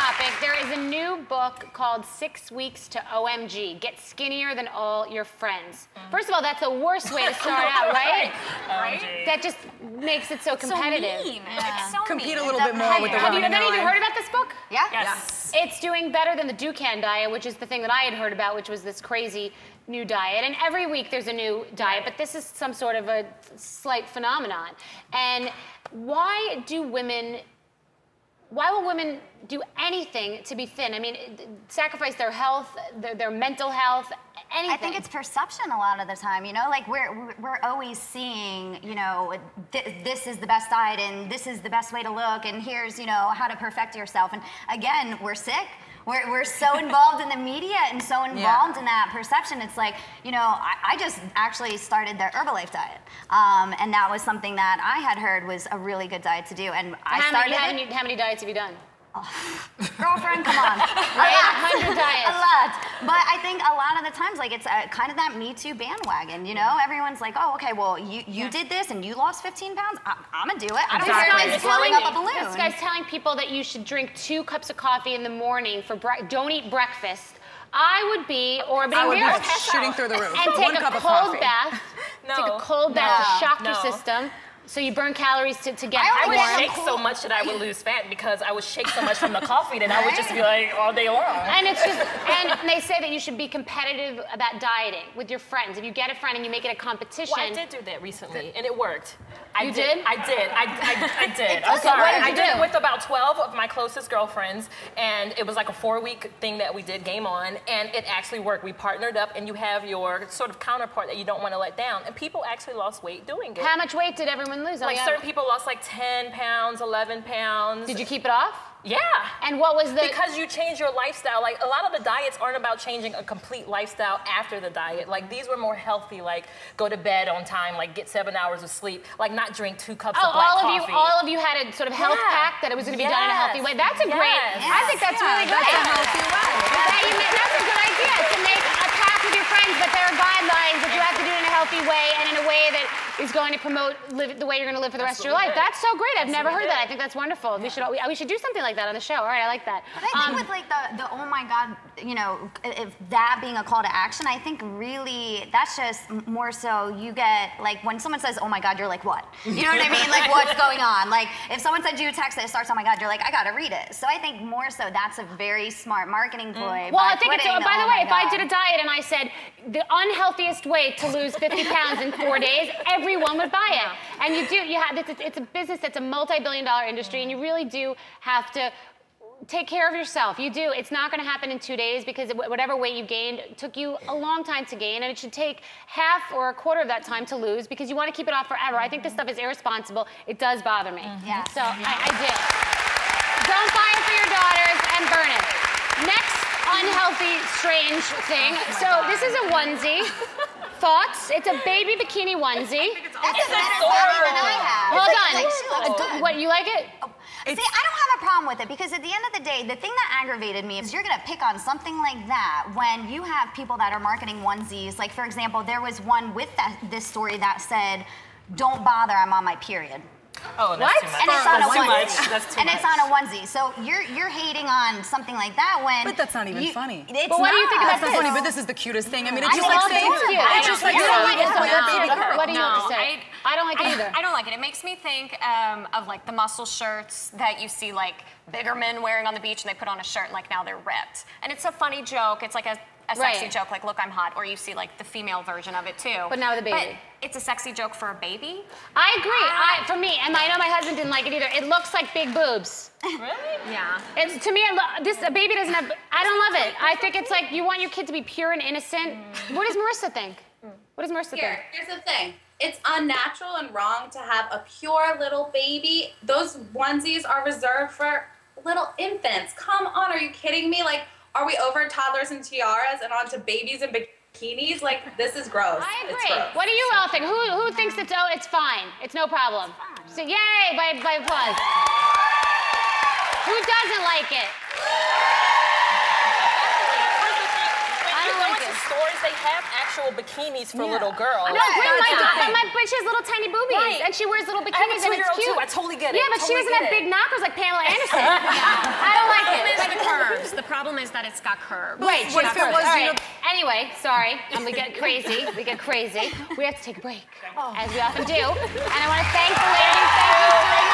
topic. There is a new book called 6 Weeks to OMG. Get skinnier than all your friends. First of all, that's the worst way to start out, right? Right? That just makes it so competitive. So mean. It's so Compete mean. a little bit more with the Have women. any of you heard about this book? Yeah. Yes. It's doing better than the Dukan diet, which is the thing that I had heard about, which was this crazy new diet. And every week there's a new diet, but this is some sort of a slight phenomenon. And why will women do anything to be thin? I mean, sacrifice their health, their mental health, anything. I think it's perception a lot of the time, you know? Like, we're always seeing, you know, this is the best diet, and this is the best way to look, and here's, you know, how to perfect yourself. And again, we're sick. We're so involved in the media and so involved in that perception. It's like, you know, I just actually started the Herbalife diet. And that was something that I had heard was a really good diet to do. And how many diets have you done? Oh, girlfriend, come on. Right? 100 diets. A lot. But I think a lot of the times, like, it's kind of that Me Too bandwagon, you know? Everyone's like, oh, okay, well, you did this and you lost 15 pounds. I'm going to do it. I don't care if it's blowing up a balloon. This guy's telling people that you should drink 2 cups of coffee in the morning for don't eat breakfast. I would be shooting through the roof. And take a cold bath. Take a cold bath to shock your system. So you burn calories to get I would shake so much that I would lose fat because I would shake so much from the coffee that I would just be like all day long. And it's just, and they say that you should be competitive about dieting with your friends. If you get a friend and you make it a competition. Well, I did do that recently, and it worked. You did? I did. I'm sorry. I did it with about 12 of my closest girlfriends, and it was like a 4-week thing that we did, game on, and it actually worked. We partnered up, and you have your sort of counterpart that you don't want to let down, and people actually lost weight doing it. How much weight did everyone lose? Like certain people lost like 10 pounds, 11 pounds. Did you keep it off? Yeah. And what was the... Because you change your lifestyle. Like, a lot of the diets aren't about changing a complete lifestyle after the diet. Like, these were more healthy, like, go to bed on time, like, get 7 hours of sleep, like, not drink 2 cups of black coffee. All of you had a sort of health pack that it was going to be done in a healthy way. That's a great... I think that's really great. That's a healthy way. That's a good idea, to make a pack with your friends, but there are guidelines that you have to do it in a healthy way and in a way that is going to promote the way you're going to live for the rest of your life. That's so great. I've never heard that. I think that's wonderful. We should do something like that on the show. All right, I like that. But I think with like the oh my God, you know, if that being a call to action, I think really that's just more so you get, like, when someone says, oh my God, you're like, what? You know what I mean? Like, what's going on? Like, if someone sends you a text that starts, oh my God, you're like, I gotta read it. So I think more so that's a very smart marketing ploy. Well, I think it's, by the way, if I did a diet and I said the unhealthiest way to lose 50 pounds in 4 days, everyone would buy it. And it's a business that's a multi-billion-dollar industry, and you really do have to take care of yourself. You do. It's not going to happen in 2 days because whatever weight you gained took you a long time to gain, and it should take half or a quarter of that time to lose because you want to keep it off forever. I think this stuff is irresponsible. It does bother me. Yeah. So I did. Don't buy it for your daughters and burn it. Next unhealthy, strange thing. So this is a onesie. Thoughts? It's a baby bikini onesie. That's a better belly than I have. Hold on. What, you like it? See, I don't have a problem with it because at the end of the day, the thing that aggravated me is you're going to pick on something like that when you have people that are marketing onesies. Like, for example, there was one with this story that said, don't bother, I'm on my period. Oh, that's too much. And it's on a onesie. That's too much. And it's on a onesie. So you're hating on something like that when... But that's not even funny. It's but what do you think about this? That's not funny, but this is the cutest thing. I mean, it's just think like saying... it's cute. It's just like you don't like it, so baby what do you have to say? I don't like it either. I don't like it. It makes me think of like the muscle shirts that you see like bigger men wearing on the beach, and they put on a shirt and like now they're ripped. And it's a funny joke. It's like a sexy joke, like, look, I'm hot. Or you see, like, the female version of it, too. But now with a baby. But it's a sexy joke for a baby? I agree. For me, and I know my husband didn't like it either, it looks like big boobs. Really? Yeah. To me, a baby doesn't have... I don't love it. I think it's like you want your kid to be pure and innocent. What does Marissa think? What does Marissa think? Here's the thing. It's unnatural and wrong to have a pure little baby. Those onesies are reserved for little infants. Come on, are you kidding me? Like, are we over toddlers and tiaras and onto babies and bikinis? Like, this is gross. I agree. It's gross. What do you all think? Who thinks it's fine? It's no problem. So yay by applause. Who doesn't like it? Stores, they have actual bikinis for little girls. No, but she has little tiny boobies, and she wears little bikinis, and it's cute. I totally get it. Yeah, but she doesn't have big knockers like Pamela Anderson. I don't like it. problem is that it's got curves. Right. What if it was, all you know, right. Anyway, sorry, we get crazy. We get crazy. We have to take a break, as we often do. And I want to thank the ladies. Thank you so much.